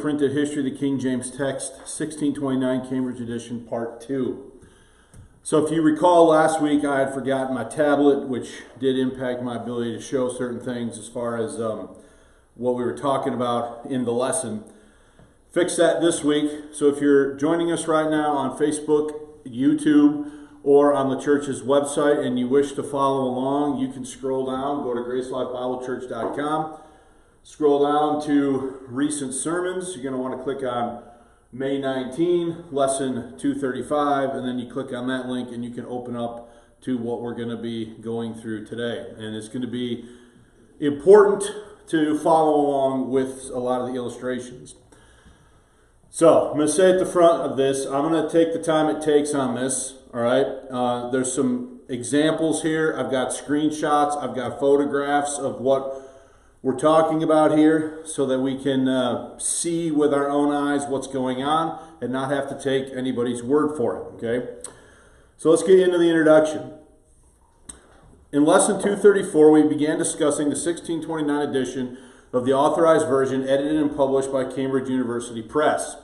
Printed History of the King James Text, 1629 Cambridge Edition, Part 2. So if you recall, last week I had forgotten my tablet, which did impact my ability to show certain things as far as what we were talking about in the lesson. Fix that this week. So if you're joining us right now on Facebook, YouTube, or on the church's website and you wish to follow along, you can scroll down, go to gracelifebiblechurch.com. Scroll down to recent sermons. You're going to want to click on May 19, lesson 235, and then you click on that link and you can open up to what we're going to be going through today. And it's going to be important to follow along with a lot of the illustrations. So I'm going to say at the front of this, I'm going to take the time it takes on this. All right. There's some examples here. I've got screenshots. I've got photographs of what we're talking about here so that we can see with our own eyes what's going on and not have to take anybody's word for it, okay? So let's get into the introduction. In lesson 234, we began discussing the 1629 edition of the Authorized Version edited and published by Cambridge University Press.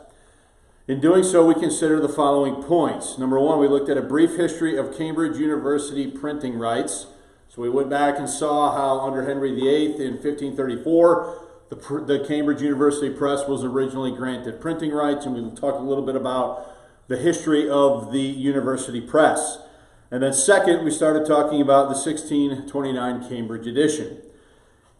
In doing so, we consider the following points. Number one, we looked at a brief history of Cambridge University printing rights. So we went back and saw how under Henry VIII in 1534, the Cambridge University Press was originally granted printing rights, and we talked a little bit about the history of the university press. And then second, we started talking about the 1629 Cambridge edition.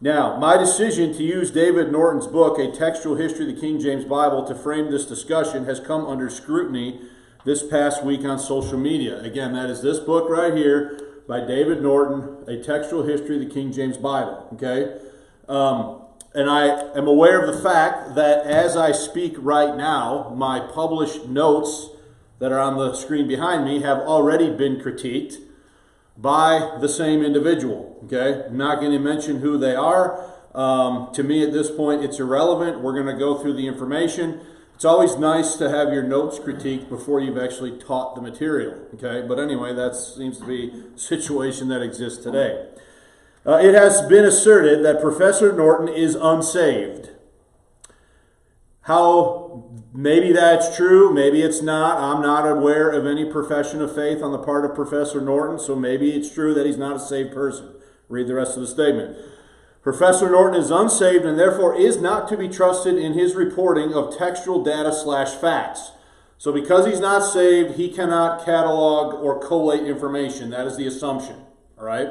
Now, my decision to use David Norton's book, A Textual History of the King James Bible, to frame this discussion has come under scrutiny this past week on social media. Again, that is this book right here, by David Norton, A Textual History of the King James Bible, okay? And I am aware of the fact that as I speak right now, my published notes that are on the screen behind me have already been critiqued by the same individual, okay? I'm not going to mention who they are. To me at this point, it's irrelevant. We're going to go through the information. It's always nice to have your notes critiqued before you've actually taught the material, okay? But anyway, that seems to be a situation that exists today. It has been asserted that Professor Norton is unsaved. How, maybe that's true, maybe it's not. I'm not aware of any profession of faith on the part of Professor Norton, so maybe it's true that he's not a saved person. Read the rest of the statement. Professor Norton is unsaved and therefore is not to be trusted in his reporting of textual data / facts. So because he's not saved, he cannot catalog or collate information. That is the assumption. All right?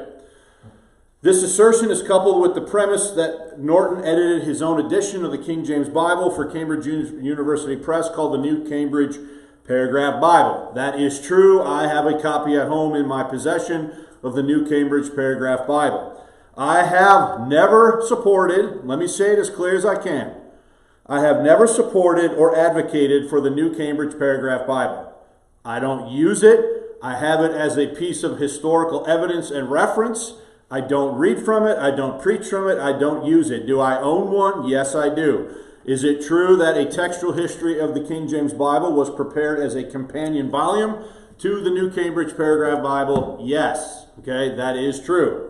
This assertion is coupled with the premise that Norton edited his own edition of the King James Bible for Cambridge University Press called the New Cambridge Paragraph Bible. That is true. I have a copy at home in my possession of the New Cambridge Paragraph Bible. I have never supported, let me say it as clear as I can, I have never supported or advocated for the New Cambridge Paragraph Bible. I don't use it. I have it as a piece of historical evidence and reference. I don't read from it. I don't preach from it. I don't use it. Do I own one? Yes, I do. Is it true that a textual history of the King James Bible was prepared as a companion volume to the New Cambridge Paragraph Bible? Yes. Okay, that is true.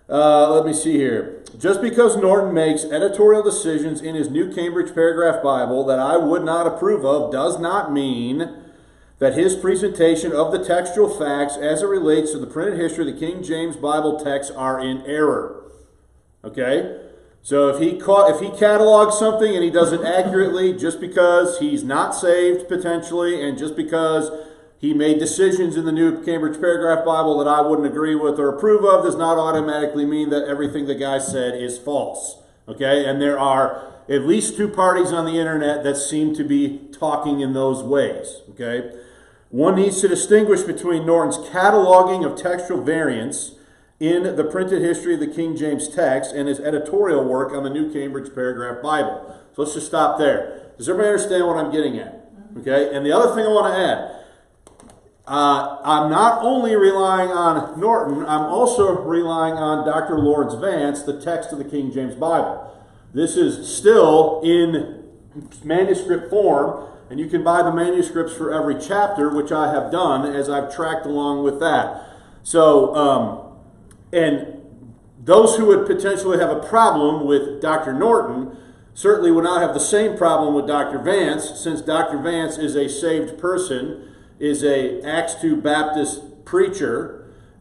Let me see here. Just because Norton makes editorial decisions in his New Cambridge Paragraph Bible that I would not approve of does not mean that his presentation of the textual facts as it relates to the printed history of the King James Bible text are in error. Okay? So if he catalogs something and he does it accurately just because he's not saved potentially and just because he made decisions in the New Cambridge Paragraph Bible that I wouldn't agree with or approve of, does not automatically mean that everything the guy said is false. Okay? And there are at least two parties on the internet that seem to be talking in those ways. Okay? One needs to distinguish between Norton's cataloging of textual variants in the printed history of the King James text and his editorial work on the New Cambridge Paragraph Bible. So let's just stop there. Does everybody understand what I'm getting at? Okay? And the other thing I want to add, I'm not only relying on Norton, I'm also relying on Dr. Lawrence Vance, the text of the King James Bible. This is still in manuscript form, and you can buy the manuscripts for every chapter, which I have done as I've tracked along with that. So, and those who would potentially have a problem with Dr. Norton, certainly would not have the same problem with Dr. Vance, since Dr. Vance is a saved person, is a Acts 2 Baptist preacher,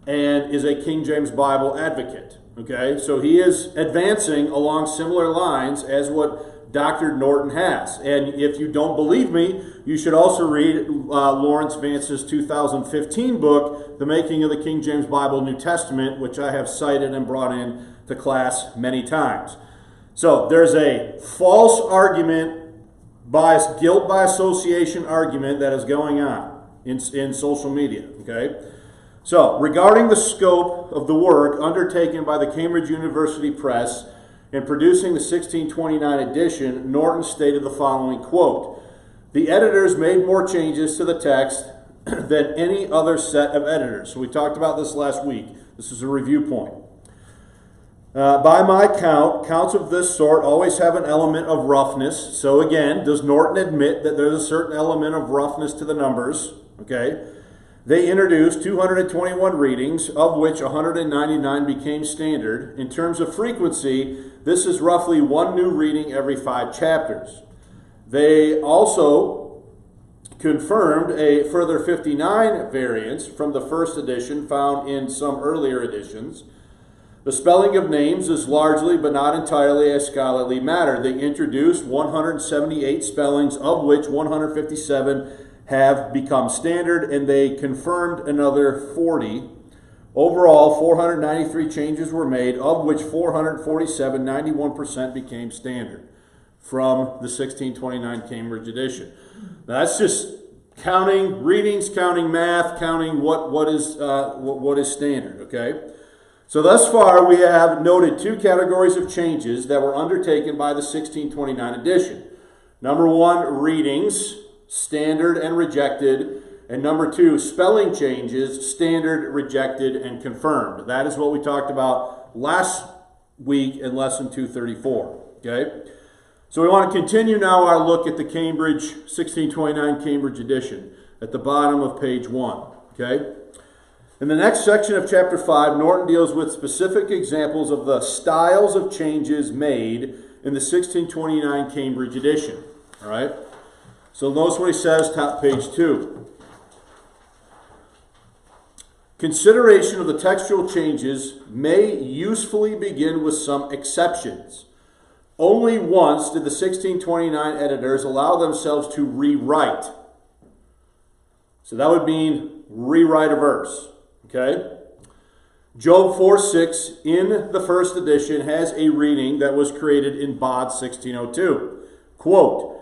and is a King James Bible advocate. Okay, so he is advancing along similar lines as what Dr. Norton has. And if you don't believe me, you should also read Lawrence Vance's 2015 book, The Making of the King James Bible New Testament, which I have cited and brought in to class many times. So there's a false argument, guilt by association argument that is going on in social media. Okay. So, regarding the scope of the work undertaken by the Cambridge University Press in producing the 1629 edition, Norton stated the following, quote, "The editors made more changes to the text than any other set of editors." So we talked about this last week. This is a review point. By my count, counts of this sort always have an element of roughness. So again, does Norton admit that there's a certain element of roughness to the numbers? Okay. They introduced 221 readings, of which 199 became standard. In terms of frequency, this is roughly one new reading every 5 chapters. They also confirmed a further 59 variants from the first edition found in some earlier editions. The spelling of names is largely, but not entirely, a scholarly matter. They introduced 178 spellings, of which 157 have become standard, and they confirmed another 40. Overall, 493 changes were made, of which 447, 91%, became standard from the 1629 Cambridge edition. Now, that's just counting readings, counting math, counting what is standard, okay? So thus far, we have noted 2 categories of changes that were undertaken by the 1629 edition. Number 1, readings, standard and rejected, and number 2, spelling changes, standard, rejected, and confirmed. That is what we talked about last week in lesson 234, okay? So we want to continue now our look at the Cambridge 1629 Cambridge edition at the bottom of page 1, okay? In the next section of chapter 5, Norton deals with specific examples of the styles of changes made in the 1629 Cambridge edition, all right? So notice what he says, top page 2. Consideration of the textual changes may usefully begin with some exceptions. Only once did the 1629 editors allow themselves to rewrite. So that would mean rewrite a verse, okay? Job 4:6 in the first edition has a reading that was created in Bod 1602. Quote,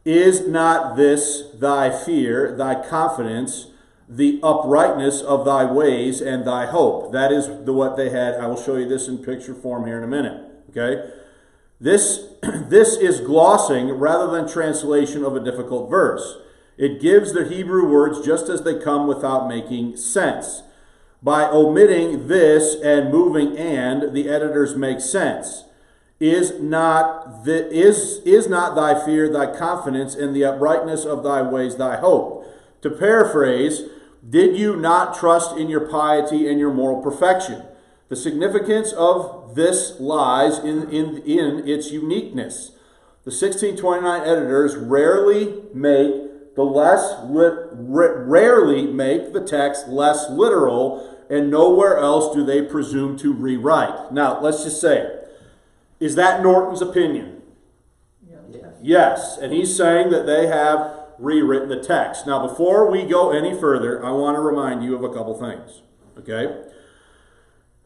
"Is not this thy fear, thy confidence, the uprightness of thy ways, and thy hope?" That is what they had. I will show you this in picture form here in a minute. Okay? This is glossing rather than translation of a difficult verse. It gives the Hebrew words just as they come without making sense. By omitting this and moving and, the editors make sense. Is not thy fear, thy confidence, and the uprightness of thy ways, thy hope? To paraphrase, did you not trust in your piety and your moral perfection? The significance of this lies in its uniqueness. The 1629 editors rarely make the text less literal, and nowhere else do they presume to rewrite. Now, let's just say, is that Norton's opinion? Yes. And he's saying that they have rewritten the text. Now, before we go any further, I want to remind you of a couple things. Okay?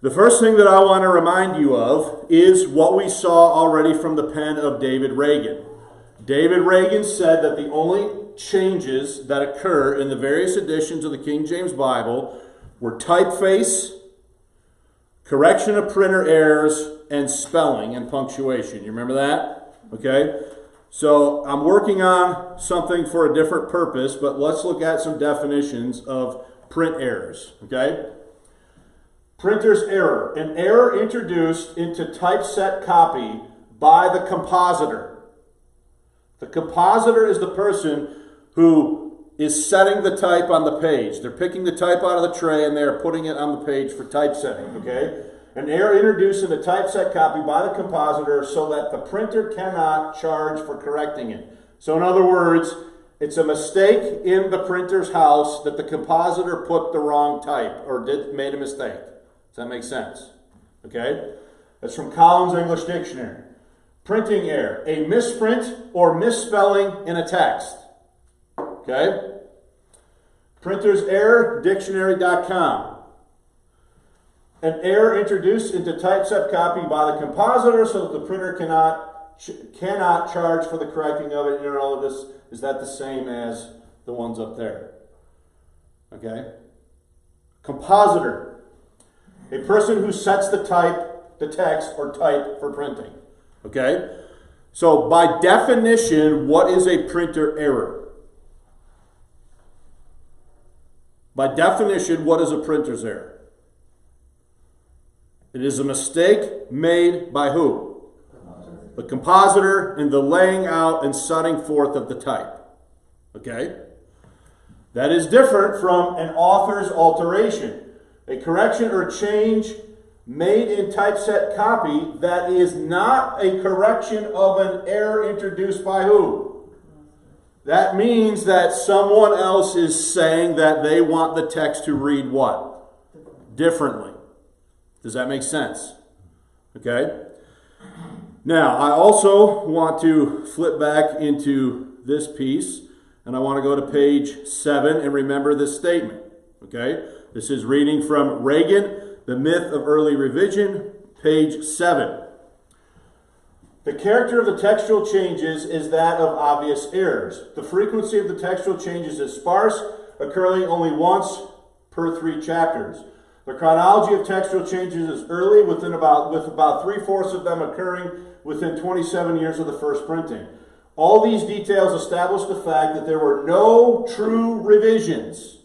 The first thing that I want to remind you of is what we saw already from the pen of David Reagan. David Reagan said that the only changes that occur in the various editions of the King James Bible were typeface, correction of printer errors, and spelling and punctuation. You remember that? Okay? So I'm working on something for a different purpose, but let's look at some definitions of print errors. Okay? Printer's error. An error introduced into typeset copy by the compositor. The compositor is the person who is setting the type on the page. They're picking the type out of the tray and they're putting it on the page for typesetting. Okay? An error introduced in the typeset copy by the compositor so that the printer cannot charge for correcting it. So in other words, it's a mistake in the printer's house that the compositor put the wrong type or made a mistake. Does that make sense? Okay? That's from Collins English Dictionary. Printing error, a misprint or misspelling in a text. Okay? Printer's error, dictionary.com. An error introduced into typeset copy by the compositor so that the printer cannot charge for the correcting of it. You know, all of this, is that the same as the ones up there? Okay? Compositor, a person who sets the text or type for printing. Okay? So by definition, what is a printer error? By definition, what is a printer's error? It is a mistake made by who? The compositor in the laying out and setting forth of the type. Okay? That is different from an author's alteration. A correction or change made in typeset copy that is not a correction of an error introduced by who? That means that someone else is saying that they want the text to read what? Differently. Does that make sense? Okay? Now, I also want to flip back into this piece, and I want to go to page 7 and remember this statement. Okay? This is reading from Reagan, The Myth of Early Revision, page 7. The character of the textual changes is that of obvious errors. The frequency of the textual changes is sparse, occurring only once per 3 chapters. The chronology of textual changes is early, with about 3/4 of them occurring within 27 years of the first printing. All these details establish the fact that there were no true revisions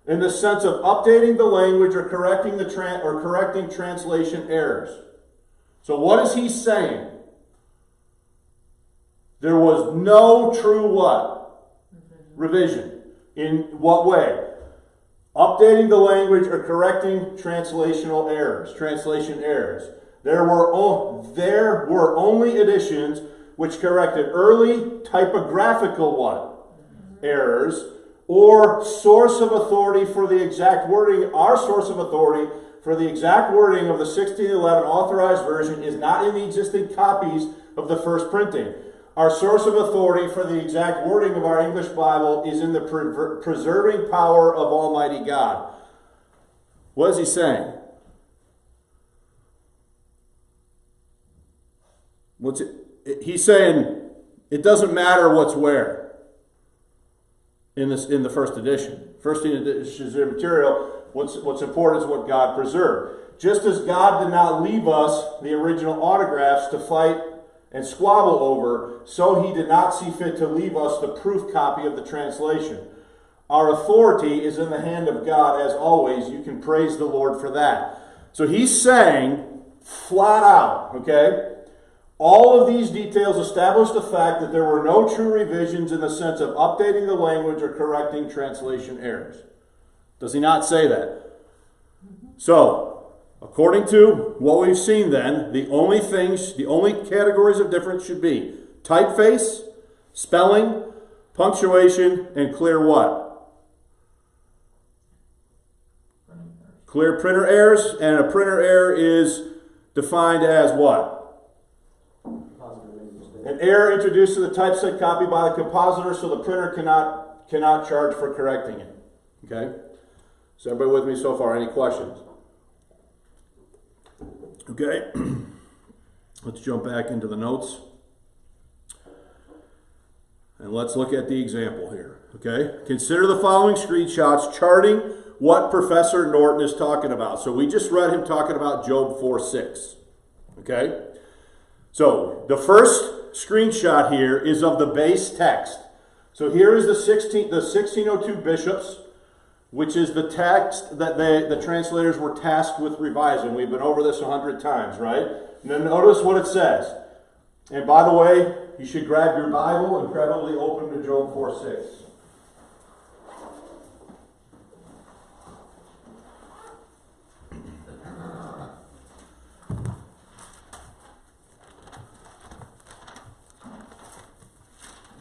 in the sense of updating the language or correcting correcting translation errors. So what is he saying? There was no true what? Revision. In what way? Updating the language or correcting translation errors. There were only editions which corrected early typographical what? Errors, or source of authority for the exact wording. Our source of authority for the exact wording of the 1611 authorized version is not in the existing copies of the first printing. Our source of authority for the exact wording of our English Bible is in the preserving power of Almighty God. What is he saying? He's saying it doesn't matter what's where in the first edition. First edition is material. What's important is what God preserved. Just as God did not leave us the original autographs to fight and squabble over, so he did not see fit to leave us the proof copy of the translation. Our authority is in the hand of God, as always. You can praise the Lord for that. So he's saying, flat out, okay, all of these details establish the fact that there were no true revisions in the sense of updating the language or correcting translation errors. Does he not say that? So, according to what we've seen then, the only categories of difference should be typeface, spelling, punctuation, and clear what? Clear printer errors, and a printer error is defined as what? An error introduced to the typeset copy by the compositor so the printer cannot charge for correcting it. Okay? Is everybody with me so far? Any questions? Okay, let's jump back into the notes. And let's look at the example here. Okay, consider the following screenshots charting what Professor Norton is talking about. So we just read him talking about Job 4:6. Okay, so the first screenshot here is of the base text. So here is the 1602 bishops, which is the text that the translators were tasked with revising. We've been over this 100 times, right? And then notice what it says. And by the way, you should grab your Bible and probably open to Job 4:6.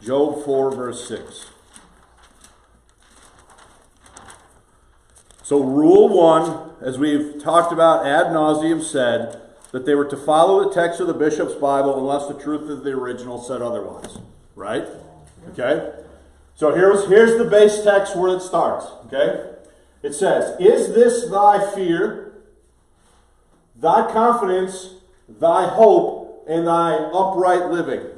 Job 4, verse 6. So rule 1, as we've talked about ad nauseum, said that they were to follow the text of the bishop's Bible unless the truth of the original said otherwise. Right? Okay? So here's the base text where it starts. Okay? It says, "Is this thy fear, thy confidence, thy hope, and thy upright living?"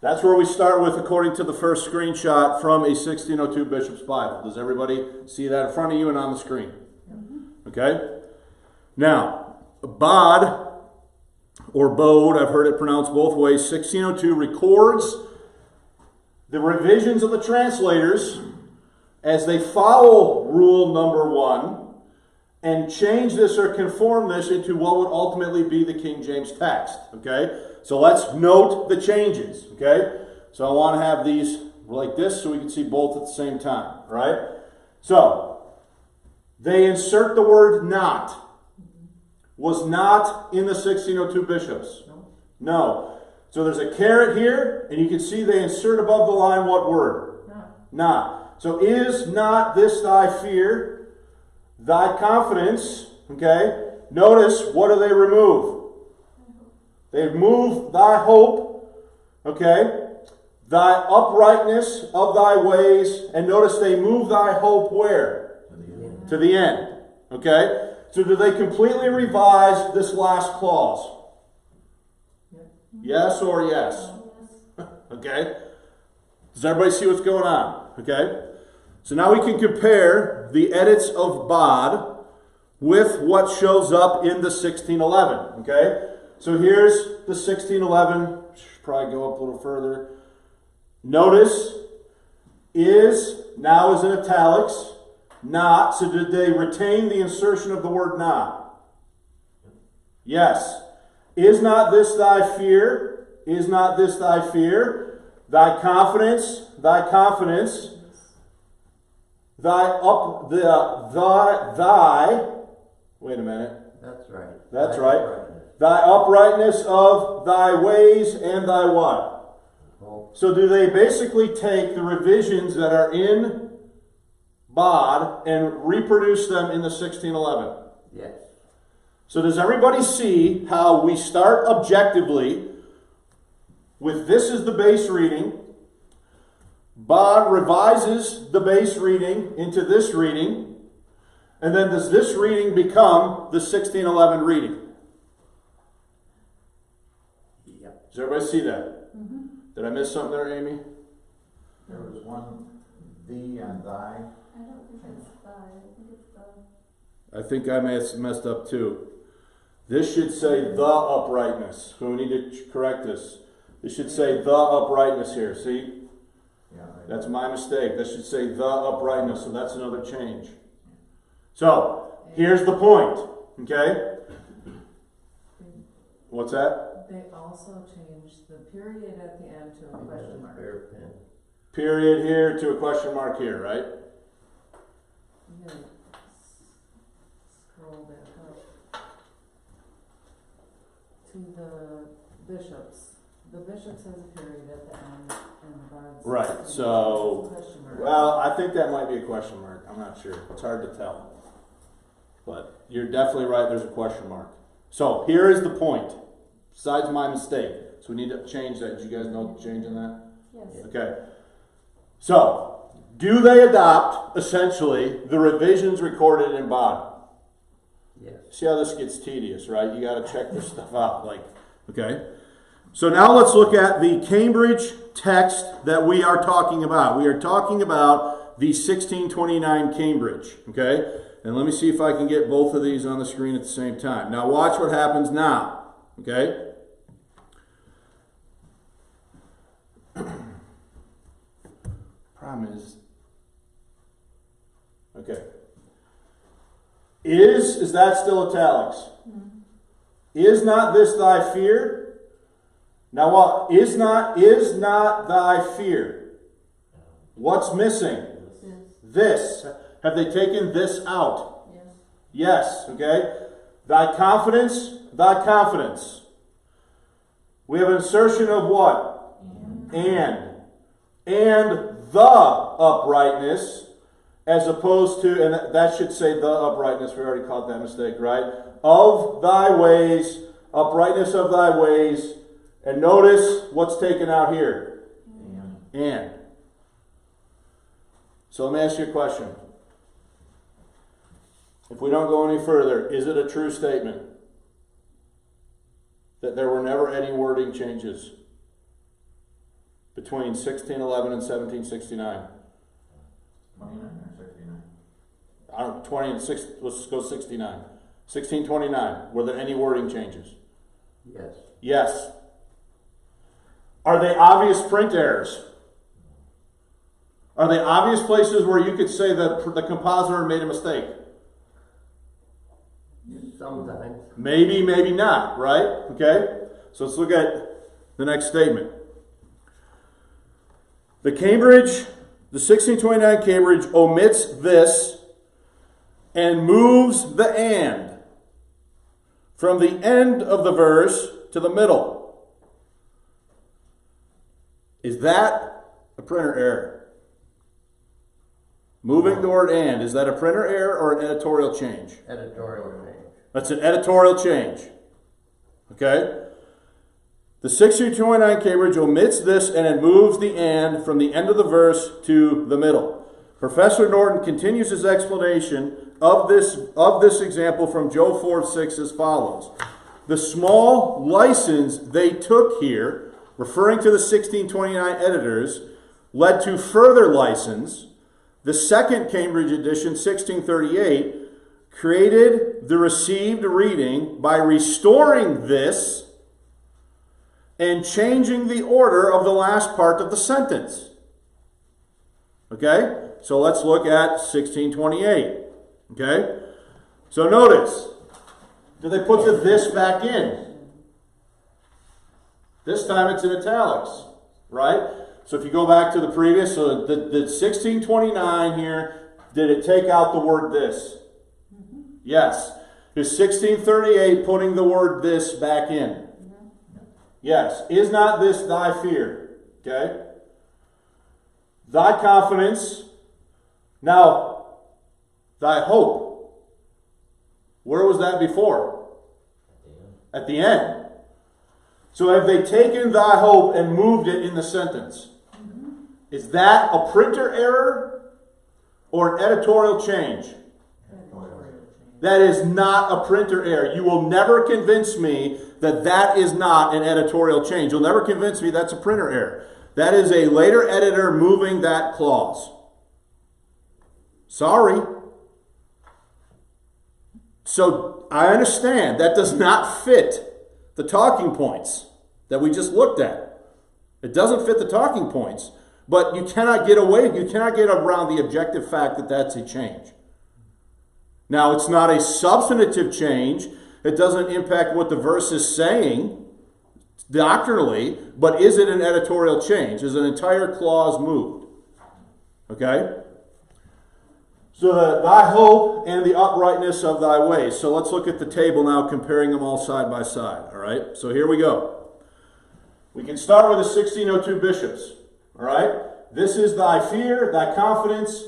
That's where we start with, according to the first screenshot from a 1602 Bishop's Bible. Does everybody see that in front of you and on the screen? Okay? Now, bod, or bode, I've heard it pronounced both ways, 1602 records the revisions of the translators as they follow rule number 1 and change this or conform this into what would ultimately be the King James text. Okay? So let's note the changes. Okay? So I want to have these like this so we can see both at the same time. Right? So, they insert the word not. Was not in the 1602 bishops. No. So there's a caret here, and you can see they insert above the line what word? Not. So is not this thy fear, thy confidence? Okay. Notice, what do they remove? They move thy hope. Okay. Thy uprightness of thy ways. And notice they move thy hope where? To the end. Okay. So do they completely revise this last clause? Yes or yes? Okay. Does everybody see what's going on? Okay. So now we can compare the edits of bod with what shows up in the 1611. Okay. So here's the 1611. Should probably go up a little further. Notice, is, now is in italics. Not. So did they retain the insertion of the word not? Yes. Is not this thy fear? Is not this thy fear? Thy confidence, thy confidence. Thy wait a minute. That's right. That's right. Thy uprightness of thy ways and thy what? Hope. So do they basically take the revisions that are in bod and reproduce them in the 1611? Yes. So does everybody see how we start objectively with this as the base reading? Bod revises the base reading into this reading. And then does this reading become the 1611 reading? Yep. Does everybody see that? Mm-hmm. Did I miss something there, Amy? There was one thee and thy. I don't think it's thy. I think it's the. I think I messed up too. This should say the uprightness. So we need to correct this. This should say the uprightness here. See? Yeah, That's my mistake. That should say the uprightness. So that's another change. So here's the point. Okay? What's that? They also changed the period at the end to a question mark. Period here to a question mark here, right? You gotta scroll back up to the bishops. The bishops has a period at the end, and the bards. Right. So, question mark. well, I think that might be a question mark. I'm not sure. It's hard to tell. But you're definitely right. There's a question mark. So here is the point. Besides my mistake. So we need to change that. Did you guys know changing that? Yes. Okay. So, do they adopt, essentially, the revisions recorded in bod? Yes. See how this gets tedious, right? You got to check this stuff out. Okay. So now let's look at the Cambridge text that we are talking about. We are talking about the 1629 Cambridge. Okay. And let me see if I can get both of these on the screen at the same time. Now watch what happens now. Okay. Problem is, okay. Is that still italics? Mm-hmm. Is not this thy fear? Now what? Is not thy fear. What's missing? This. Have they taken this out? Yes. Yes, okay. Thy confidence, thy confidence. We have an insertion of what? and the uprightness, as opposed to, and that should say the uprightness, we already caught that mistake, right? Of thy ways, uprightness of thy ways, and notice what's taken out here. And. So let me ask you a question. If we don't go any further, is it a true statement that there were never any wording changes between 1611 and 1769? 29 or 69? I don't 20 and 6, let's go 69. 1629, were there any wording changes? Yes. Yes. Are they obvious print errors? Are they obvious places where you could say that the compositor made a mistake? Sometimes. Maybe, maybe not, right? Okay? So let's look at the next statement. The 1629 Cambridge omits this and moves the and from the end of the verse to the middle. Is that a printer error? Moving the word and, is that a printer error or an editorial change? Editorial change. That's an editorial change. Okay? The 1629 Cambridge omits this and it moves the and from the end of the verse to the middle. Professor Norton continues his explanation of this example from Joe 4:6 as follows. The small license they took here, referring to the 1629 editors, led to further license. The second Cambridge edition, 1638, created the received reading by restoring this and changing the order of the last part of the sentence. Okay? So let's look at 1628. Okay? So notice, do they put the this back in? This time it's in italics, right? So if you go back to the previous, so the 1629 here, did it take out the word this? Yes. Is 1638 putting the word this back in? Yes. Is not this thy fear? Okay. Thy confidence. Now, thy hope. Where was that before? At the end. So have they taken thy hope and moved it in the sentence? Is that a printer error or an editorial change? That is not a printer error. You will never convince me that that is not an editorial change. You'll never convince me that's a printer error. That is a later editor moving that clause. Sorry. So I understand that does not fit the talking points that we just looked at. It doesn't fit the talking points, but you cannot get around the objective fact that that's a change. Now, it's not a substantive change. It doesn't impact what the verse is saying doctrinally, but is it an editorial change? Is an entire clause moved? Okay? So thy hope and the uprightness of thy ways. So let's look at the table now, comparing them all side by side. All right? So here we go. We can start with the 1602 bishops. All right? This is thy fear, thy confidence.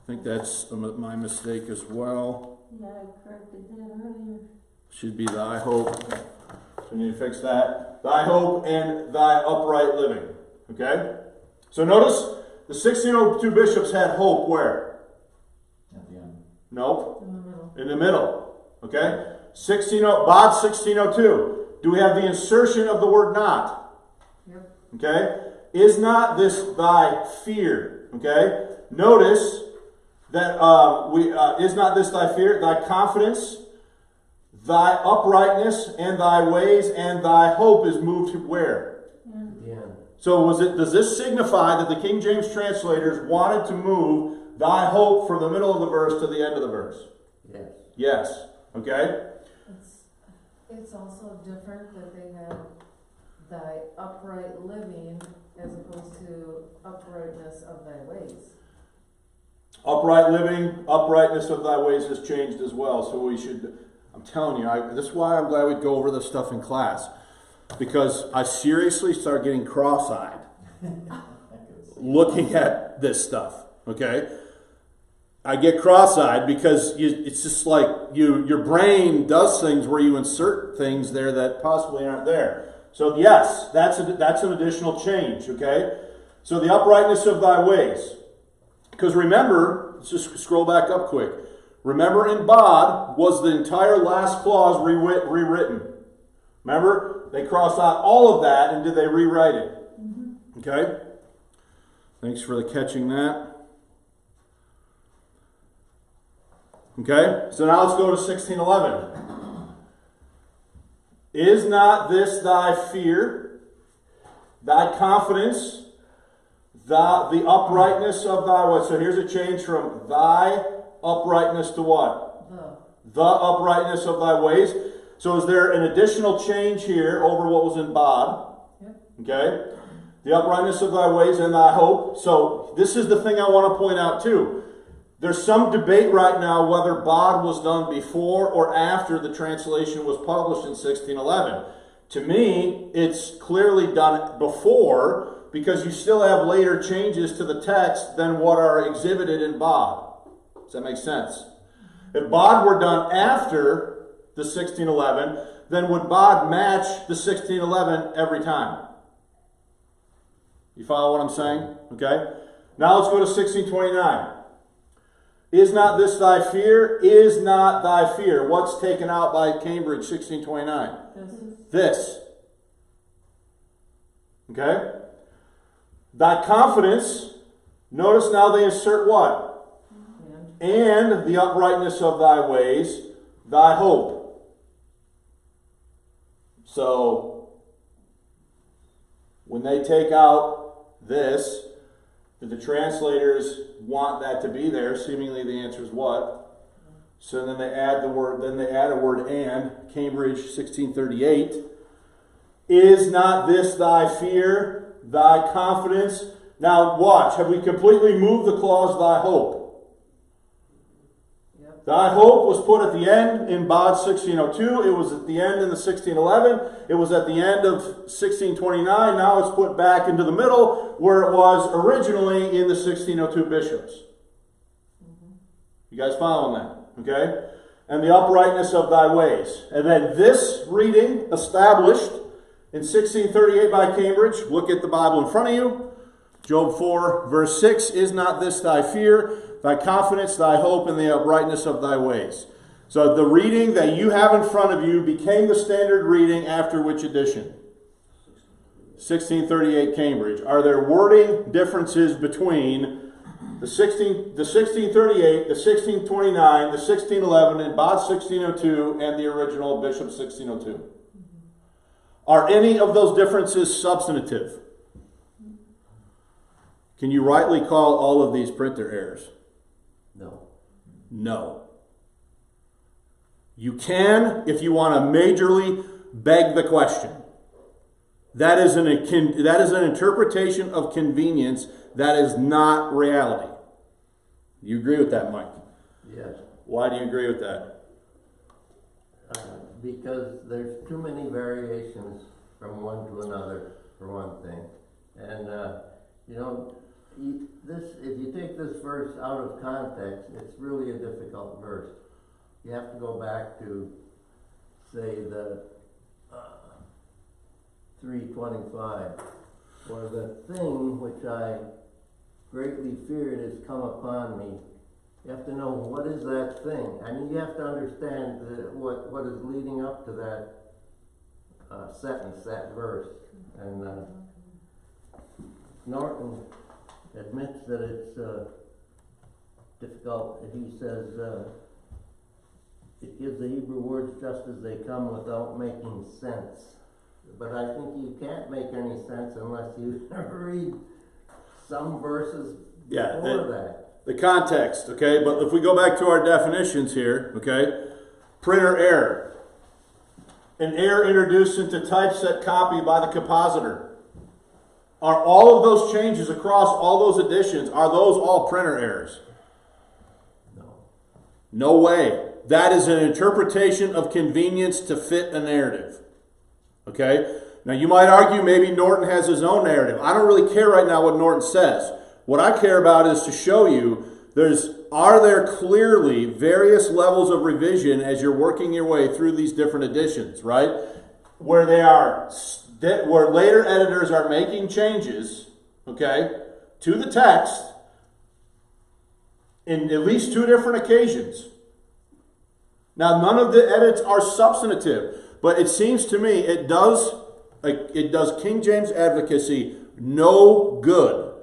I think that's my mistake as well. Yeah, I corrected that earlier. Should be thy hope. So we need to fix that. Thy hope and thy upright living. Okay? So notice the 1602 bishops had hope where? At the end. Nope. In the middle. In the middle. Okay? Bod 1602. Do we have the insertion of the word not? Yep. Okay? Is not this thy fear? Okay? Notice that is not this thy fear, thy confidence, thy uprightness, and thy ways, and thy hope is moved to where? Yeah. So does this signify that the King James translators wanted to move thy hope from the middle of the verse to the end of the verse? Yes. Yes. Okay? It's also different that they have thy upright living as opposed to uprightness of thy ways. Upright living, uprightness of thy ways has changed as well. So we should I'm telling you, this is why I'm glad we go over this stuff in class. Because I seriously start getting cross-eyed looking at this stuff, okay? I get cross-eyed because it's just like your brain does things where you insert things there that possibly aren't there. So yes, that's an additional change, okay? So the uprightness of thy ways. Because remember, let's just scroll back up quick. Remember in bod was the entire last clause rewritten. Remember? They crossed out all of that and did they rewrite it? Okay? Thanks for catching that. Okay? So now let's go to 1611. Is not this thy fear, thy confidence, the uprightness of thy what? So here's a change from thy uprightness to what? The uprightness of thy ways. So is there an additional change here over what was in bod? Yep. Okay? The uprightness of thy ways and thy hope. So this is the thing I want to point out too. There's some debate right now whether bod was done before or after the translation was published in 1611. To me, it's clearly done before because you still have later changes to the text than what are exhibited in bod. Does that make sense? If bod were done after the 1611, then would bod match the 1611 every time? You follow what I'm saying? Okay? Now let's go to 1629. Is not this thy fear? Is not thy fear. What's taken out by Cambridge 1629? This. Okay? Thy confidence. Notice now they insert what? And the uprightness of thy ways, thy hope. So, when they take out this, do the translators want that to be there? Seemingly the answer is what? So then they add the word, then they add a word and, Cambridge 1638. Is not this thy fear, thy confidence? Now watch, have we completely moved the clause thy hope? Yep. Thy hope was put at the end in bod 1602. It was at the end in the 1611. It was at the end of 1629. Now it's put back into the middle where it was originally in the 1602 bishops. You guys following that? Okay? And the uprightness of thy ways. And then this reading established in 1638 by Cambridge. Look at the Bible in front of you. Job 4 verse 6. Is not this thy fear, thy confidence, thy hope, and the uprightness of thy ways? So the reading that you have in front of you became the standard reading after which edition? 1638 Cambridge. Are there wording differences between the 1638, the 1629, the 1611, and bod 1602, and the original Bishop 1602? Are any of those differences substantive? Can you rightly call all of these printer errors? No. No. You can if you want to majorly beg the question. That is an interpretation of convenience. That is not reality. You agree with that, Mike? Yes. Why do you agree with that? Because there's too many variations from one to another, for one thing. And, if you take this verse out of context, it's really a difficult verse. You have to go back to, say, the 3:25, for the thing which I greatly feared has come upon me. You have to know what is that thing. I mean, you have to understand what is leading up to that sentence, that verse. And Norton admits that it's difficult. He says it gives the Hebrew words just as they come without making sense. But I think you can't make any sense unless you read some verses before that. The context, okay? But if we go back to our definitions here, okay? Printer error. An error introduced into typeset copy by the compositor. Are all of those changes across all those editions, are those all printer errors? No. No way. that is an interpretation of convenience to fit a narrative. Okay? Now you might argue maybe Norton has his own narrative. I don't really care right now what Norton says. What I care about is to show you are there clearly various levels of revision as you're working your way through these different editions, right? Where later editors are making changes, okay, to the text in at least 2 different occasions. Now, none of the edits are substantive, but it seems to me it does King James advocacy no good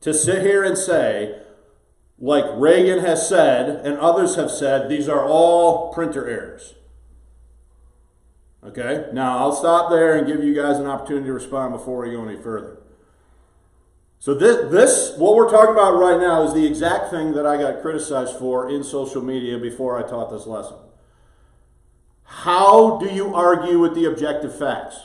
to sit here and say, like Reagan has said and others have said, these are all printer errors. Okay? Now, I'll stop there and give you guys an opportunity to respond before we go any further. So what we're talking about right now is the exact thing that I got criticized for in social media before I taught this lesson. How do you argue with the objective facts?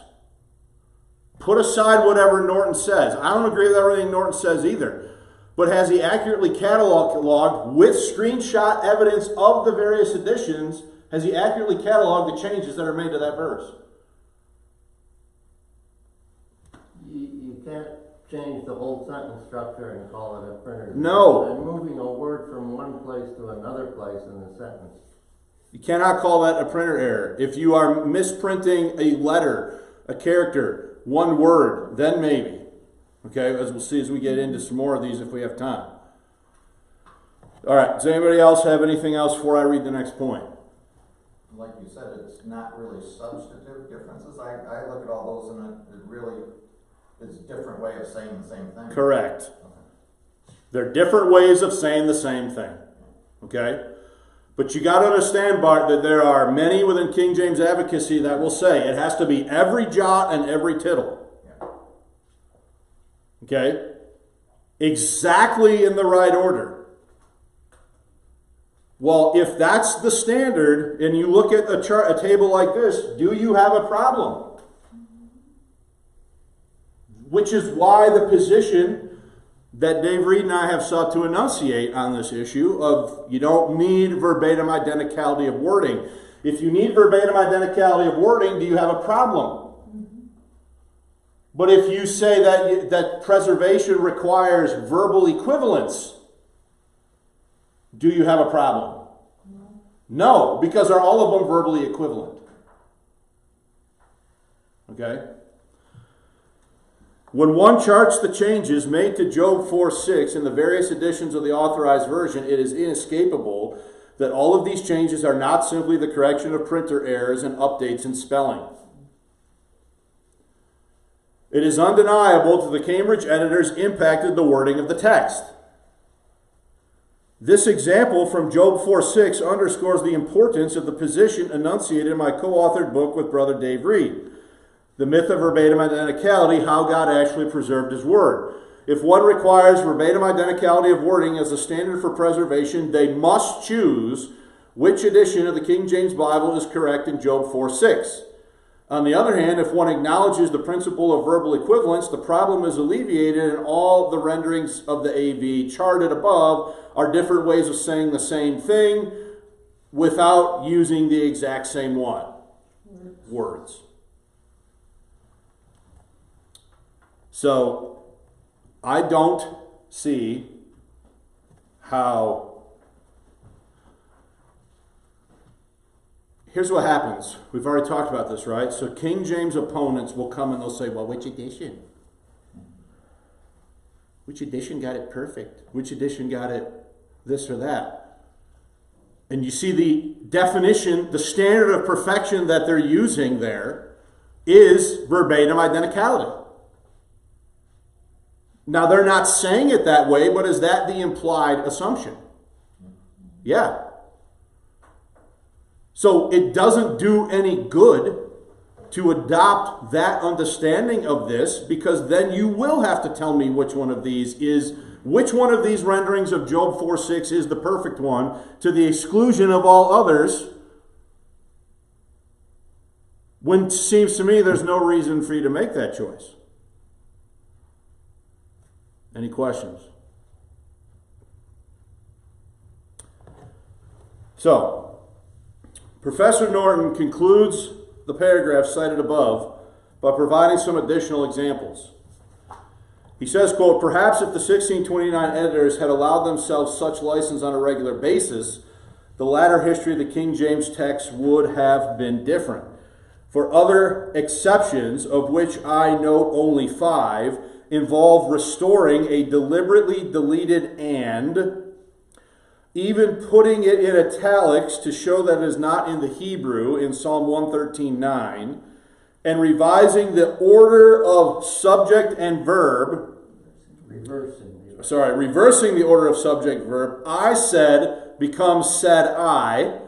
Put aside whatever Norton says. I don't agree with everything Norton says either. But has he accurately cataloged with screenshot evidence of the various editions, has he accurately cataloged the changes that are made to that verse? You can't change the whole sentence structure and call it a printer. No. And moving a word from one place to another place in the sentence. You cannot call that a printer error. If you are misprinting a letter, a character, one word, then maybe. Okay, as we'll see as we get into some more of these if we have time. All right, does anybody else have anything else before I read the next point? Like you said, it's not really substantive differences. I look at all those and it really is a different way of saying the same thing. Correct. They're different ways of saying the same thing. Okay? But you got to understand, Bart, that there are many within King James advocacy that will say it has to be every jot and every tittle. Okay? Exactly in the right order. Well, if that's the standard, and you look at a table like this, do you have a problem? Which is why the position that Dave Reed and I have sought to enunciate on this issue of you don't need verbatim identicality of wording. If you need verbatim identicality of wording, do you have a problem? But if you say that preservation requires verbal equivalence, do you have a problem? No, because are all of them verbally equivalent? Okay? When one charts the changes made to Job 4:6 in the various editions of the Authorized Version, it is inescapable that all of these changes are not simply the correction of printer errors and updates in spelling. It is undeniable that the Cambridge editors impacted the wording of the text. This example from Job 4:6 underscores the importance of the position enunciated in my co-authored book with Brother Dave Reed, The Myth of Verbatim Identicality, How God Actually Preserved His Word. If one requires verbatim identicality of wording as a standard for preservation, they must choose which edition of the King James Bible is correct in Job 4:6. On the other hand, if one acknowledges the principle of verbal equivalence, the problem is alleviated and all the renderings of the AV charted above are different ways of saying the same thing without using the exact same what? Words. So, I don't see how... Here's what happens. We've already talked about this, right? So King James opponents will come and they'll say, well, which edition? Which edition got it perfect? Which edition got it this or that? And you see the definition, the standard of perfection that they're using there is verbatim identicality. Now, they're not saying it that way, but is that the implied assumption? Yeah. So it doesn't do any good to adopt that understanding of this, because then you will have to tell me which one of these renderings of Job 4:6 is the perfect one, to the exclusion of all others, when it seems to me there's no reason for you to make that choice. Any questions? So, Professor Norton concludes the paragraph cited above by providing some additional examples. He says, quote, "Perhaps if the 1629 editors had allowed themselves such license on a regular basis, the latter history of the King James text would have been different. For other exceptions, of which I note only 5, involve restoring a deliberately deleted and, even putting it in italics to show that it is not in the Hebrew in Psalm 113:9, and revising the order of subject and verb, reversing the order of subject verb. I said becomes said I,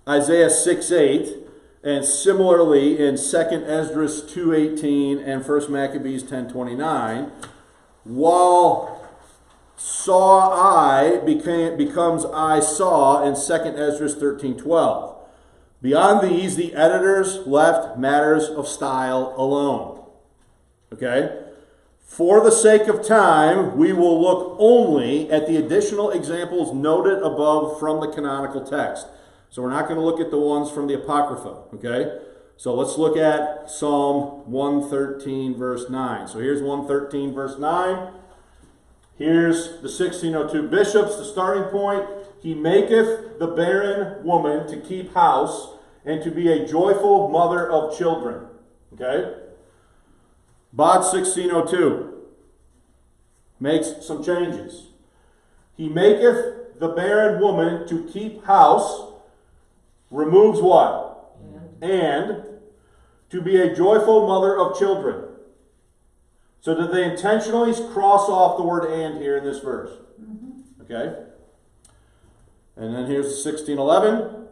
Isaiah 6:8, and similarly in 2 Esdras 2:18 and 1 Maccabees 10:29, while saw I becomes I saw in 2 Esdras 13:12. Beyond these, the editors left matters of style alone. Okay? For the sake of time, we will look only at the additional examples noted above from the canonical text. So we're not going to look at the ones from the Apocrypha. Okay? So let's look at Psalm 113, verse 9. So here's 113, verse 9. Here's the 1602 bishops, the starting point. He maketh the barren woman to keep house and to be a joyful mother of children. Okay? Bod 1602 makes some changes. He maketh the barren woman to keep house, removes what? And to be a joyful mother of children. So did they intentionally cross off the word "and" here in this verse? Mm-hmm. Okay? And then here's 1611.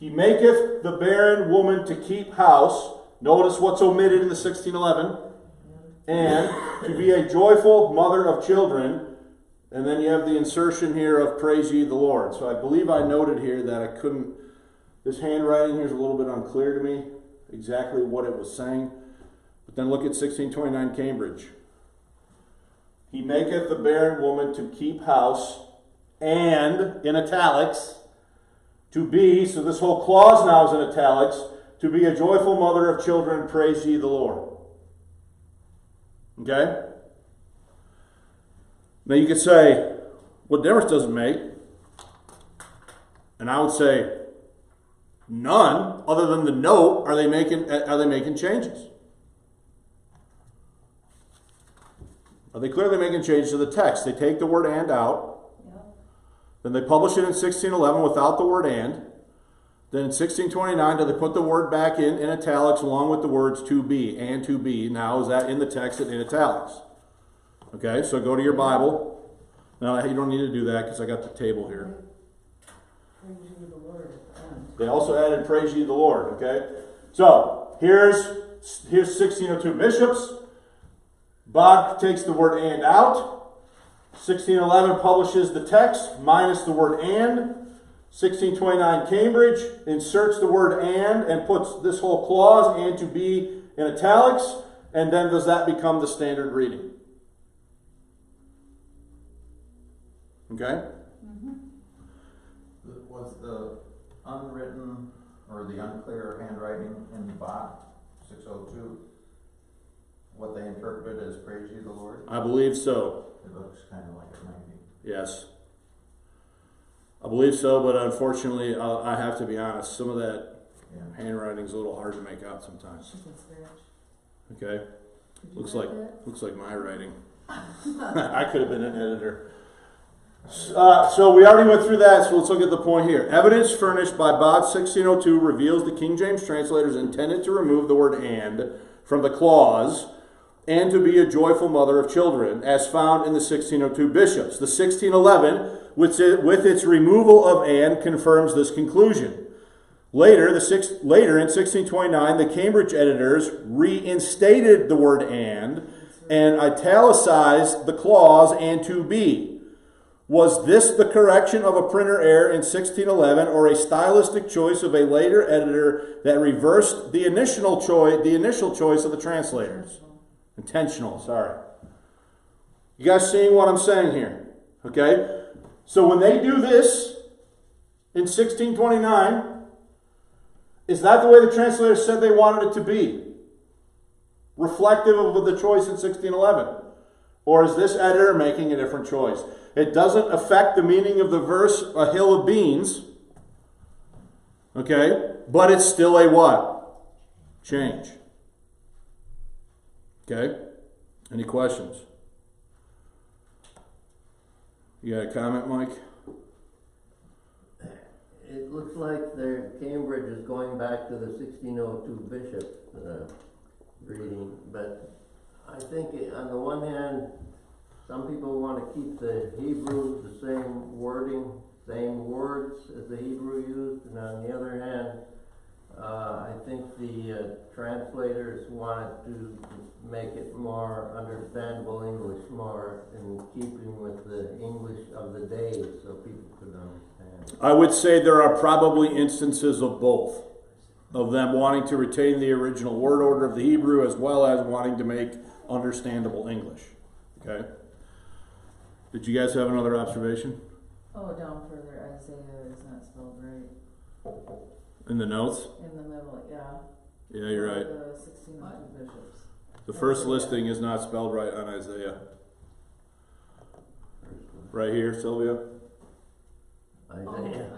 He maketh the barren woman to keep house. Notice what's omitted in the 1611. And to be a joyful mother of children. And then you have the insertion here of praise ye the Lord. So I believe I noted here that I couldn't, this handwriting here is a little bit unclear to me, exactly what it was saying. But then look at 1629 Cambridge. He maketh the barren woman to keep house, and, in italics, to be, so this whole clause now is in italics, to be a joyful mother of children, praise ye the Lord. Okay? Now you could say, what difference does it make? And I would say, none, other than the note, are they making changes? Are they clearly making changes to the text? They take the word "and" out. Yep. Then they publish it in 1611 without the word "and." Then in 1629, do they put the word back in italics along with the words "to be" and "to be"? Now, is that in the text in italics? Okay, so go to your Bible. Now, you don't need to do that because I got the table here. Praise ye the Lord. They also added praise ye the Lord. Okay, so here's 1602 bishops. Bod takes the word "and" out. 1611 publishes the text minus the word "and." 1629 Cambridge inserts the word and puts this whole clause "and to be" in italics. And then does that become the standard reading? Okay? Mm-hmm. Was the unwritten or the unclear handwriting in Bod 602 what they interpreted as praise ye the Lord? I believe so. It looks kind of like it might be. Yes. I believe so, but unfortunately, I have to be honest, some of that handwriting is a little hard to make out sometimes. Okay? Looks like my writing. I could have been an editor. So we already went through that, so let's look at the point here. Evidence furnished by Bod 1602 reveals the King James translators intended to remove the word "and" from the clause, and to be a joyful mother of children, as found in the 1602 bishops. The 1611, with its removal of "and," confirms this conclusion. Later, in 1629, the Cambridge editors reinstated the word and italicized the clause "and to be." Was this the correction of a printer error in 1611, or a stylistic choice of a later editor that reversed the initial choice of the translators? Intentional, sorry. You guys seeing what I'm saying here? Okay? So when they do this, in 1629, is that the way the translators said they wanted it to be? Reflective of the choice in 1611? Or is this editor making a different choice? It doesn't affect the meaning of the verse, a hill of beans. Okay? But it's still a what? Change. Okay? Any questions? You got a comment, Mike? It looks like their Cambridge is going back to the 1602 bishop reading, but I think on the one hand, some people want to keep the Hebrew the same wording, same words as the Hebrew used, and on the other hand, I think the translators wanted to make it more understandable English, more in keeping with the English of the day, so people could understand. I would say there are probably instances of both. Of them wanting to retain the original word order of the Hebrew as well as wanting to make understandable English. Okay? Did you guys have another observation? Oh, down further, Isaiah is not spelled right. In the notes? In the middle, yeah. Yeah, you're right. The 1602 bishops. The first listing is not spelled right on Isaiah. Right here, Sylvia. Isaiah.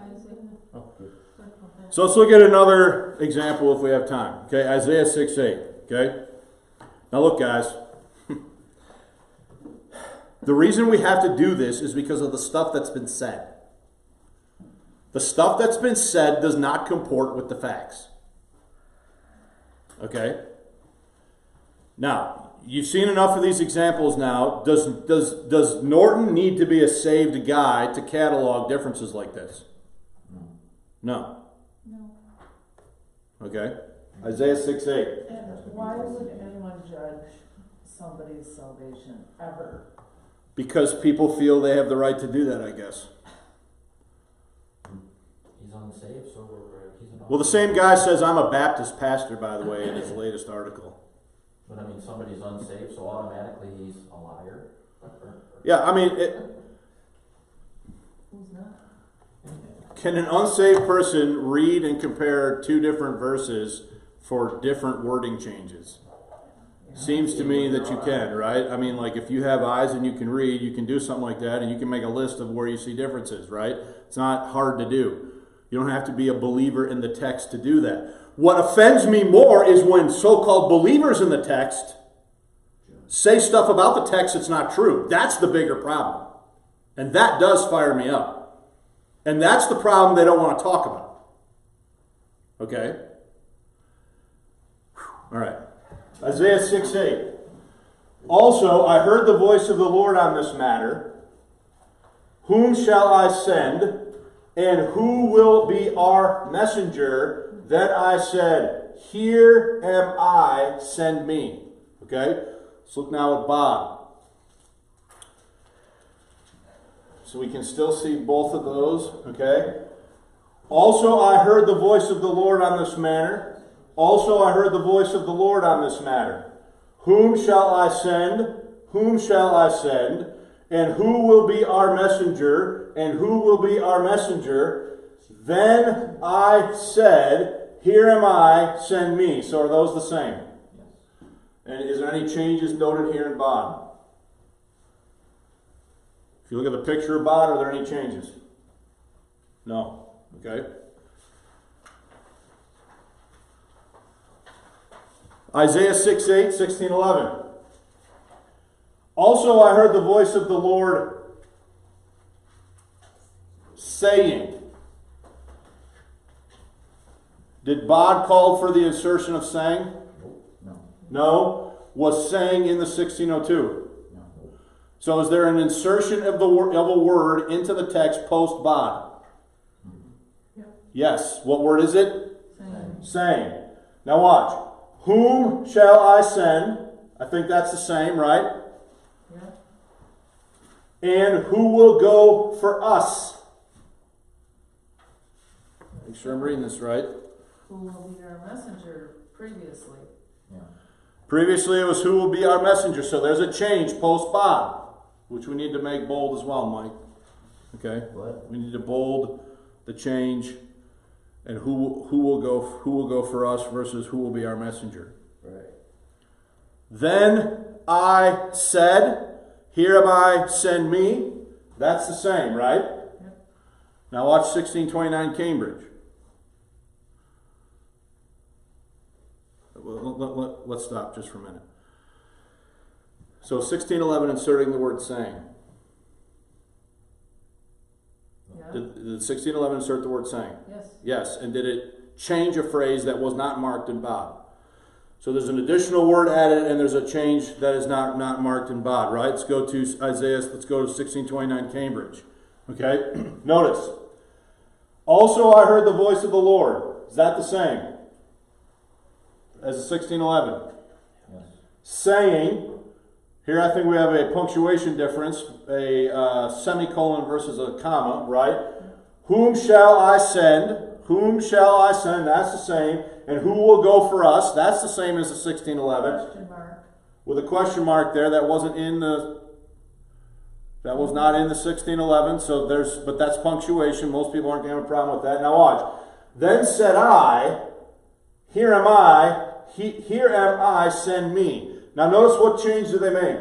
Oh, Okay. circle that. So let's look at another example if we have time. Okay, Isaiah 6:8. Okay? Now look, guys. The reason we have to do this is because of the stuff that's been said. The stuff that's been said does not comport with the facts. Okay? Now, you've seen enough of these examples now. Does Norton need to be a saved guy to catalog differences like this? No. No. Okay? Isaiah 6:8. And why would anyone judge somebody's salvation ever? Because people feel they have the right to do that, I guess. He's unsaved, so he's an. Well, the same guy says I'm a Baptist pastor, by the way, in his latest article. But I mean, somebody's unsaved, so automatically he's a liar. Yeah, I mean, Who's not? can an unsaved person read and compare two different verses for different wording changes? Seems to me that you can, right? I mean, like if you have eyes and you can read, you can do something like that, and you can make a list of where you see differences, right? It's not hard to do. You don't have to be a believer in the text to do that. What offends me more is when so-called believers in the text say stuff about the text that's not true. That's the bigger problem. And that does fire me up. And that's the problem they don't want to talk about. Okay? All right. Isaiah 6:8. Also, I heard the voice of the Lord on this matter. Whom shall I send? And who will be our messenger? Then I said, here am I, send me. Okay? Let's look now at Bob. So we can still see both of those. Okay? Also, I heard the voice of the Lord on this matter. Also, I heard the voice of the Lord on this matter. Whom shall I send? Whom shall I send? And who will be our messenger? And who will be our messenger? Then I said, here am I, send me. So are those the same? And is there any changes noted here in Bod? If you look at the picture of Bod, are there any changes? No. Okay. Isaiah 6:8, 16:11. Also I heard the voice of the Lord saying. Did Bod call for the insertion of saying? No. No. Was saying in the 1602? No. So is there an insertion of a word into the text post Bod? Yeah. Yes. What word is it? Same. Saying. Now watch. Whom shall I send? I think that's the same, right? Yeah. And who will go for us? Make sure I'm reading this right. Who will be our messenger previously? Yeah. Previously it was who will be our messenger. So there's a change post-Bob, which we need to make bold as well, Mike. Okay? What? We need to bold the change, and who will go for us versus who will be our messenger. Right. Then I said, here am I, send me. That's the same, right? Yep. Now watch 1629 Cambridge. Let's stop just for a minute. So 1611 inserting the word saying. Yeah. Did 1611 insert the word saying? Yes. Yes. And did it change a phrase that was not marked in bod? So there's an additional word added and there's a change that is not marked in bod, right? Let's go to Isaiah, let's go to 1629 Cambridge. Okay? Notice. Also I heard the voice of the Lord. Is that the same as 1611? Yes. Saying, here I think we have a punctuation difference, a semicolon versus a comma, right? Whom shall I send? Whom shall I send? That's the same. And who will go for us? That's the same as the 1611. Question mark. With a question mark there, that was not in the 1611. So but that's punctuation. Most people aren't going to have a problem with that. Now watch. Then said I, here am I, send me. Now notice what change do they make?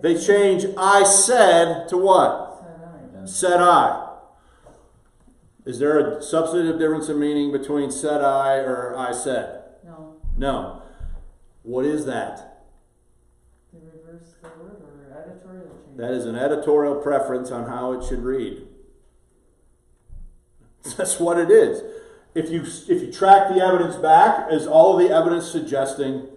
They change I said to what? Said I. Said I. Is there a substantive difference in meaning between said I or I said? No. No. What is that? They reverse the word or editorial change. That is an editorial preference on how it should read. That's what it is. If you track the evidence back, is all of the evidence suggesting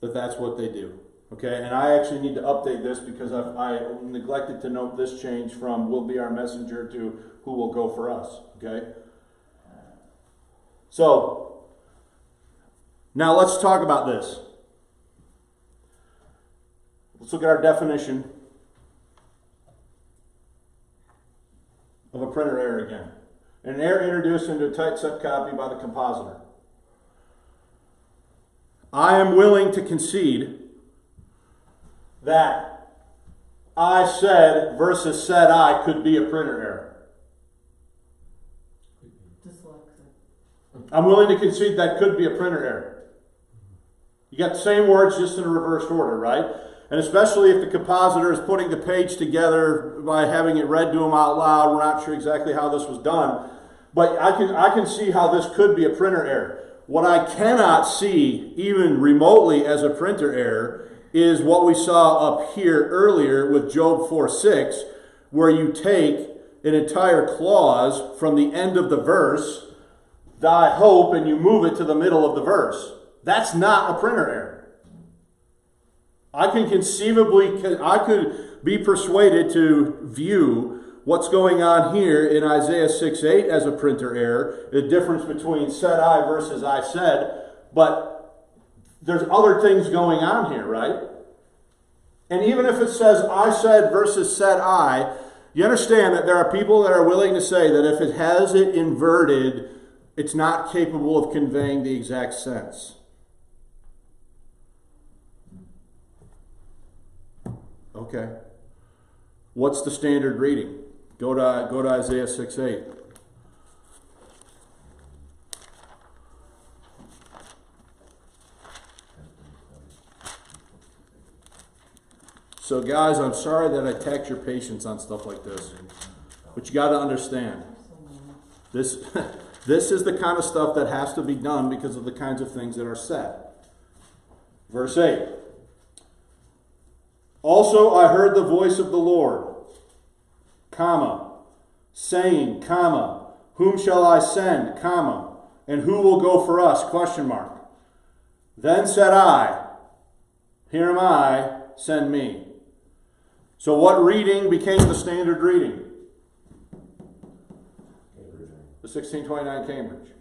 that that's what they do? Okay, and I actually need to update this because I neglected to note this change from will be our messenger to who will go for us. Okay? So, now let's talk about this. Let's look at our definition of a printer error again. An error introduced into a typeset copy by the compositor. I am willing to concede that I said versus said I could be a printer error. Dyslexic. I'm willing to concede that could be a printer error. You got the same words just in a reversed order, right? And especially if the compositor is putting the page together by having it read to them out loud. We're not sure exactly how this was done. But I can see how this could be a printer error. What I cannot see, even remotely as a printer error, is what we saw up here earlier with Job 4:6, where you take an entire clause from the end of the verse, thy hope, and you move it to the middle of the verse. That's not a printer error. I could be persuaded to view what's going on here in Isaiah 6:8 as a printer error, the difference between said I versus I said, but there's other things going on here, right? And even if it says I said versus said I, you understand that there are people that are willing to say that if it has it inverted, it's not capable of conveying the exact sense. Okay. What's the standard reading? Go to Isaiah 6:8. So guys, I'm sorry that I tax your patience on stuff like this. But you got to understand. This is the kind of stuff that has to be done because of the kinds of things that are said. Verse 8. Also I heard the voice of the Lord, comma, saying, comma, whom shall I send, comma, and who will go for us, question mark. Then said I, here am I, send me. So what reading became the standard reading? The 1629 Cambridge.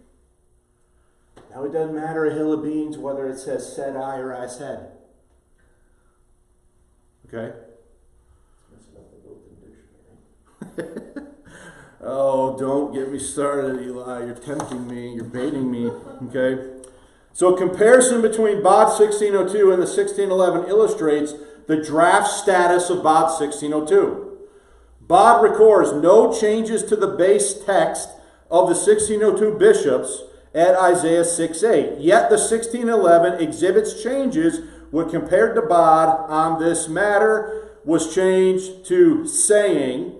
Now it doesn't matter a hill of beans whether it says said I or I said. Okay? Oh, don't get me started, Eli. You're tempting me. You're baiting me. Okay? So a comparison between BOD 1602 and the 1611 illustrates the draft status of BOD 1602. Bod records no changes to the base text of the 1602 bishops at Isaiah 6:8. Yet the 1611 exhibits changes when compared to Bod on this matter was changed to saying.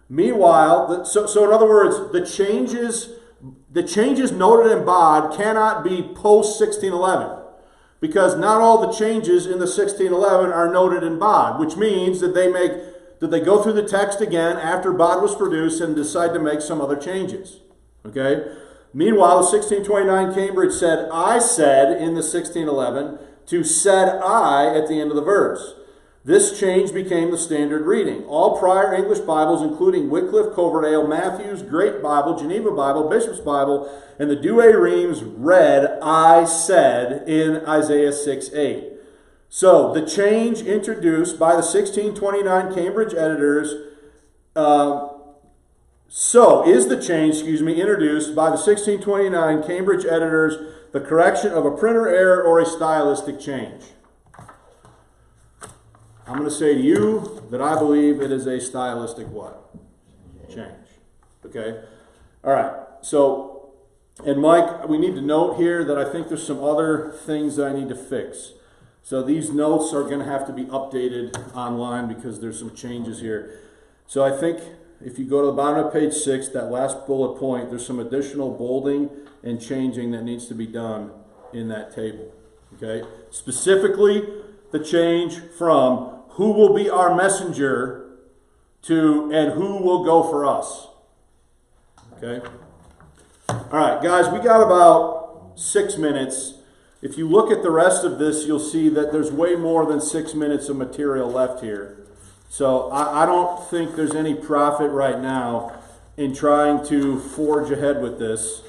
Meanwhile, so in other words, the changes noted in Bod cannot be post 1611 because not all the changes in the 1611 are noted in Bod, which means that they go through the text again after Bod was produced and decide to make some other changes. Okay. Meanwhile, the 1629 Cambridge said, "I said" in the 1611 to "said I" at the end of the verse. This change became the standard reading. All prior English Bibles, including Wycliffe, Coverdale, Matthew's, Great Bible, Geneva Bible, Bishop's Bible, and the Douay-Rheims read "I said" in Isaiah 6:8. So the change introduced by the 1629 Cambridge editors, introduced by the 1629 Cambridge editors the correction of a printer error or a stylistic change? I'm going to say to you that I believe it is a stylistic what? Change. Okay? All right. So, and Mike, we need to note here that I think there's some other things that I need to fix. So these notes are going to have to be updated online because there's some changes here. So I think if you go to the bottom of page 6, that last bullet point, there's some additional bolding and changing that needs to be done in that table. Okay? Specifically, the change from "who will be our messenger" to "and who will go for us." Okay? All right, guys, we got about 6 minutes. If you look at the rest of this, you'll see that there's way more than 6 minutes of material left here. So I don't think there's any profit right now in trying to forge ahead with this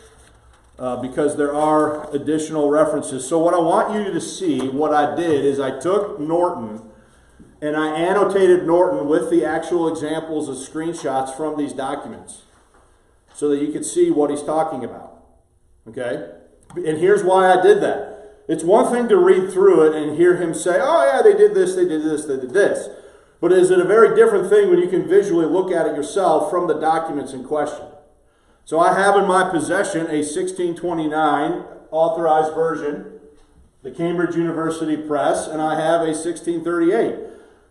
because there are additional references. So what I want you to see, what I did is I took Norton and I annotated Norton with the actual examples of screenshots from these documents so that you could see what he's talking about. Okay? And here's why I did that. It's one thing to read through it and hear him say, "Oh yeah, they did this, they did this, they did this." But is it a very different thing when you can visually look at it yourself from the documents in question? So I have in my possession a 1629 authorized version, the Cambridge University Press, and I have a 1638.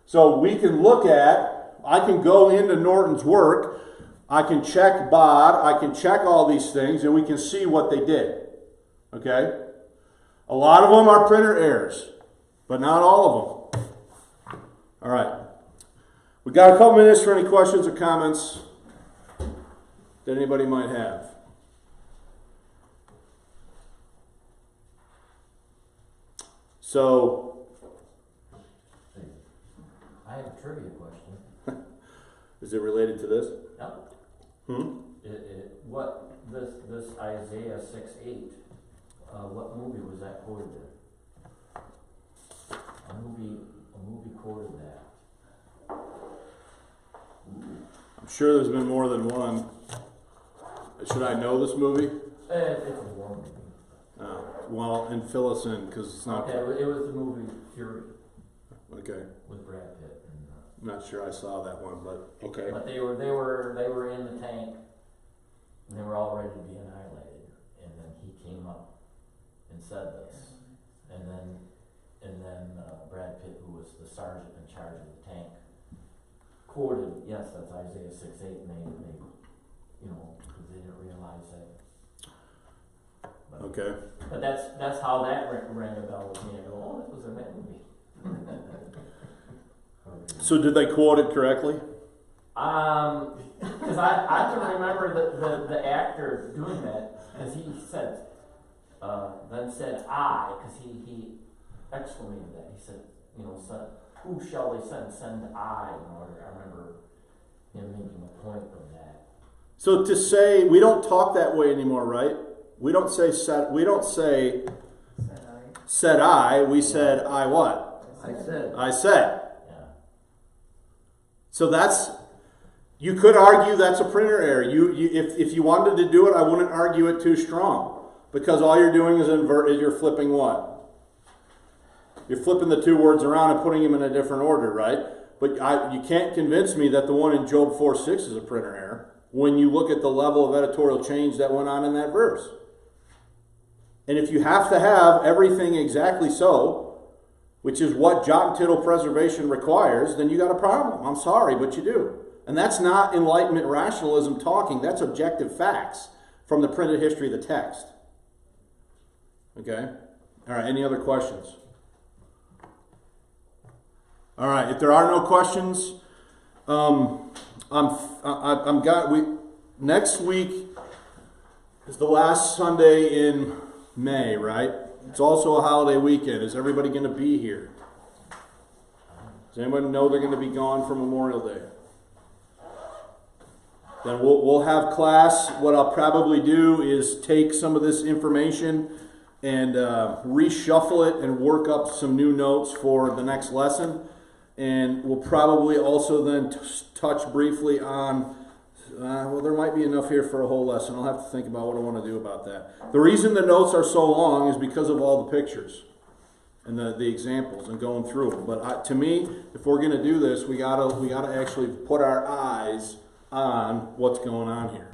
So we can look at, I can go into Norton's work, I can check Bod, I can check all these things, and we can see what they did. Okay? A lot of them are printer errors, but not all of them. All right. We got a couple minutes for any questions or comments that anybody might have. So, I have a trivia question. is it related to this? No. This Isaiah 6:8, what movie was that quoted in? A movie quoted that. I'm sure there's been more than one. Should I know this movie? It's a war movie. Well, and fill us in because it's not. Okay, it was the movie Fury. Okay. With Brad Pitt. I'm not sure I saw that one, but okay. But they were in the tank, and they were all ready to be annihilated, and then he came up and said this, and then Brad Pitt, who was the sergeant in charge of the tank, quoted, yes, that's Isaiah 6:8, and they because they didn't realize that. But, Okay. But that's how that rang a bell with me. I go, oh, that was in that movie. So did they quote it correctly? Because I can remember the actor doing that, because he said, then said I, because he exclamated that. He said, said, who shall they send? Send I, in order. I remember him making a point of that. So to say, we don't talk that way anymore, right? We don't say said I, we said I what? I said. Yeah. So that's, you could argue that's a printer error. If you wanted to do it, I wouldn't argue it too strong. Because all you're doing is you're flipping what? You're flipping the two words around and putting them in a different order, right? But you can't convince me that the one in Job 4:6 is a printer error when you look at the level of editorial change that went on in that verse. And if you have to have everything exactly so, which is what jot and tittle preservation requires, then you got a problem. I'm sorry, but you do. And that's not Enlightenment rationalism talking. That's objective facts from the printed history of the text. Okay? All right, any other questions? All right, if there are no questions, next week is the last Sunday in May, right? It's also a holiday weekend. Is everybody going to be here? Does anybody know they're going to be gone for Memorial Day? Then we'll have class. What I'll probably do is take some of this information and reshuffle it and work up some new notes for the next lesson. And we'll probably also then touch briefly on, well, there might be enough here for a whole lesson. I'll have to think about what I want to do about that. The reason the notes are so long is because of all the pictures and the examples and going through them. But to me, if we're going to do this, we gotta actually put our eyes on what's going on here.